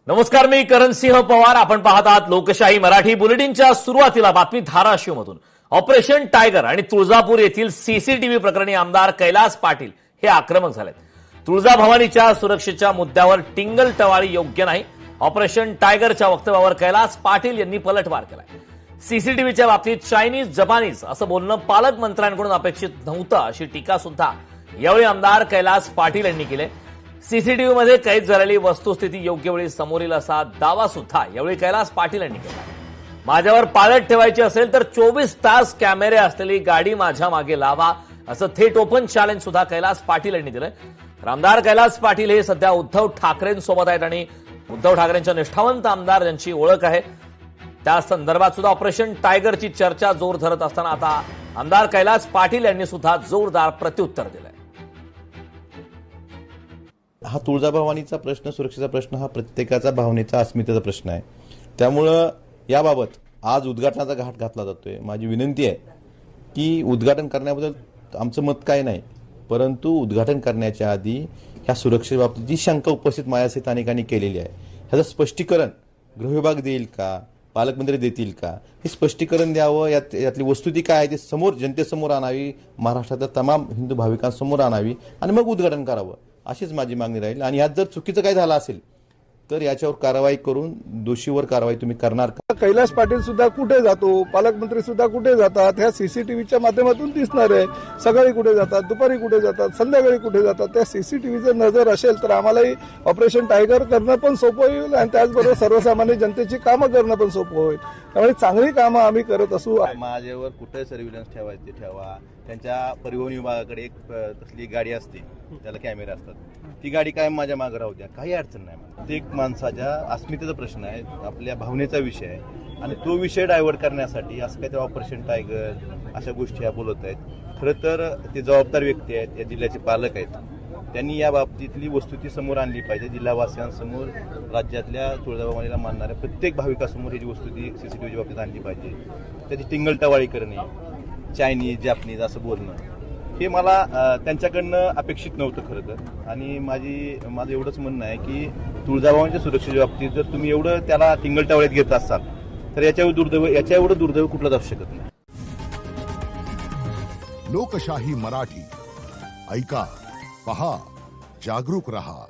नमस्कार, मी करणसिंह पवार. आपण पाहत आहात लोकशाही मराठी. बुलेटिनच्या सुरुवातीला बातमी धाराशिवमधून. ऑपरेशन टायगर आणि तुळजापूर येथील सीसीटीव्ही प्रकरणी आमदार कैलास पाटील हे आक्रमक झालेत. तुळजाभवानीच्या सुरक्षेच्या मुद्द्यावर टिंगल-टवाळी योग्य नाही. ऑपरेशन टायगरच्या वक्तव्यावर कैलास पाटील यांनी पलटवार केलाय. सीसीटीव्हीच्या बाबतीत चायनीज जपानीज असं बोलणं पालकमंत्र्यांकडून अपेक्षित नव्हतं, अशी टीका सुद्धा यावेळी आमदार कैलास पाटील यांनी केली. सीसीटीव्हीमध्ये कैद झालेली वस्तुस्थिती योग्य वेळी समोर येईल असा दावा सुद्धा यावेळी कैलास पाटील यांनी केला. माझ्यावर पाळत ठेवायची असेल तर 24 तास कॅमेरे असलेली गाडी माझ्या मागे लावा, असं थेट ओपन चॅलेंज सुद्धा कैलास पाटील यांनी दिलंय. आमदार कैलास पाटील हे सध्या उद्धव ठाकरेंसोबत आहेत आणि उद्धव ठाकरेंच्या निष्ठावंत आमदार ज्यांची ओळख आहे त्या संदर्भात सुद्धा ऑपरेशन टायगरची चर्चा जोर धरत असताना आता आमदार कैलास पाटील यांनी सुद्धा जोरदार प्रत्युत्तर दिलंय. हा तुळजाभवानीचा प्रश्न, सुरक्षेचा प्रश्न हा प्रत्येकाचा भावनेचा, अस्मितेचा प्रश्न आहे. त्यामुळं याबाबत आज उद्घाटनाचा घाट घातला जातोय. माझी विनंती आहे की उद्घाटन करण्याबद्दल आमचं मत काय नाही, परंतु उद्घाटन करण्याच्या आधी ह्या सुरक्षेबाबतीत जी शंका उपस्थित माझ्यासहित अनेकांनी केलेली आहे, ह्याचं स्पष्टीकरण गृहविभाग देईल का, पालकमंत्री देतील का, हे स्पष्टीकरण द्यावं. यातली वस्तुस्थिती काय आहे ते समोर, जनतेसमोर आणावी, महाराष्ट्रातल्या तमाम हिंदू भाविकांसमोर आणावी आणि मग उद्घाटन करावं, अशीच माझी मागणी राहील. आणि यात जर चुकीचं काय झालं असेल तर याच्यावर कारवाई करून दोषीवर कारवाई तुम्ही करणार का? कैलास पाटील सुद्धा कुठे जातो, पालकमंत्री सुद्धा कुठे जातात, ह्या सीसीटीव्हीच्या माध्यमातून दिसणार आहे. सकाळी कुठे जातात, दुपारी कुठे जातात, संध्याकाळी कुठे जातात. त्या सीसीटीव्हीचं नजर असेल तर आम्हालाही ऑपरेशन टायगर करणं पण सोपं होईल आणि त्याचबरोबर सर्वसामान्य जनतेची कामं करणं पण सोपं होईल. त्यामुळे चांगली कामं आम्ही करत असू. माझ्यावर कुठे सर्व्हिलन्स ठेवायचे ठेवा. त्यांच्या परिवहन विभागाकडे एक तसली गाडी असते, त्याला कॅमेरे असतात. ती गाडी काय माझ्या मागे राहू द्या, काही अडचण नाही. ते एक माणसाच्या अस्मितेचा प्रश्न आहे, आपल्या भावनेचा विषय आहे आणि तो विषय डायव्हर्ट करण्यासाठी असं काहीतरी ऑपरेशन टायगर अशा गोष्टी ह्या बोलत आहेत. खरं तर ते जबाबदार व्यक्ती आहेत, या जिल्ह्याचे पालक आहेत. त्यांनी या बाबतीतली वस्तुस्थिती समोर आणली पाहिजे. जिल्हावासियांसमोर, राज्यातल्या तुळजाभवानीला मानणाऱ्या प्रत्येक भाविकासमोर ही वस्तुस्थिती सीसीटीव्हीच्या बाबतीत आणली पाहिजे. त्याची टिंगल-टवाळी करणे, चायनीज जपानीज असं बोलणं, हे मला त्यांच्याकडनं अपेक्षित नव्हतं खरं तर. आणि माझं एवढंच म्हणणं आहे की तुळजाभवानीच्या सुरक्षेच्या बाबतीत जर तुम्ही एवढं त्याला टिंगल-टवाळीत घेत असाल तर याच्या एवढं दुर्दैव कुठलंच असू शकत नाही. लोकशाही मराठी ऐका, पहा, जागरूक रहा.